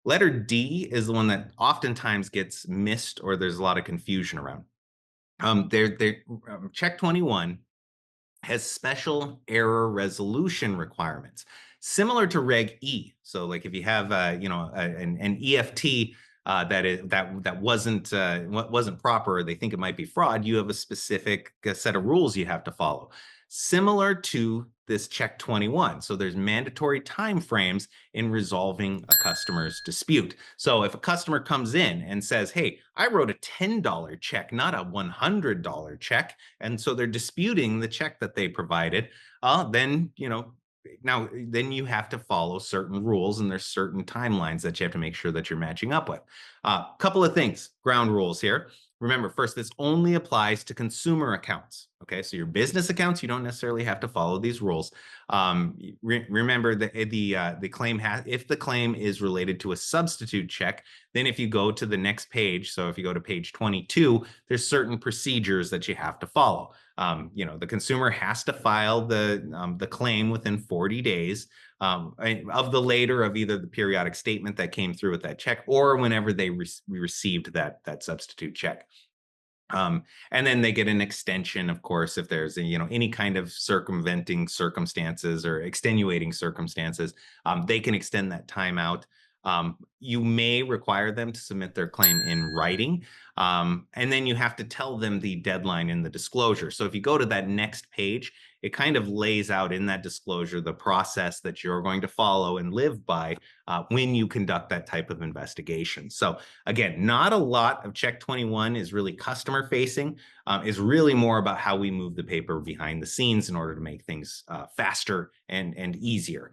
Letter D is the one that oftentimes gets missed or there's a lot of confusion around. Check 21 has special error resolution requirements, similar to Reg E. So, like if you have, an EFT that wasn't proper, or they think it might be fraud, you have a specific set of rules you have to follow, similar to this Check 21. So there's mandatory timeframes in resolving a customer's dispute. So if a customer comes in and says, "Hey, I wrote a $10 check, not a $100 check," and so they're disputing the check that they provided, then then you have to follow certain rules, and there's certain timelines that you have to make sure that you're matching up with. A couple of things, ground rules here. Remember, first, this only applies to consumer accounts. Okay, so your business accounts, you don't necessarily have to follow these rules. Remember that the claim has, if the claim is related to a substitute check, then if you go to the next page, so if you go to page 22, there's certain procedures that you have to follow. The consumer has to file the claim within 40 days of the later of either the periodic statement that came through with that check or whenever they received that substitute check. And then they get an extension, of course, if there's any kind of circumventing circumstances or extenuating circumstances, they can extend that time out. You may require them to submit their claim in writing, and then you have to tell them the deadline in the disclosure. So if you go to that next page, it kind of lays out in that disclosure the process that you're going to follow and live by when you conduct that type of investigation. So again, not a lot of Check 21 is really customer facing, is really more about how we move the paper behind the scenes in order to make things faster and easier.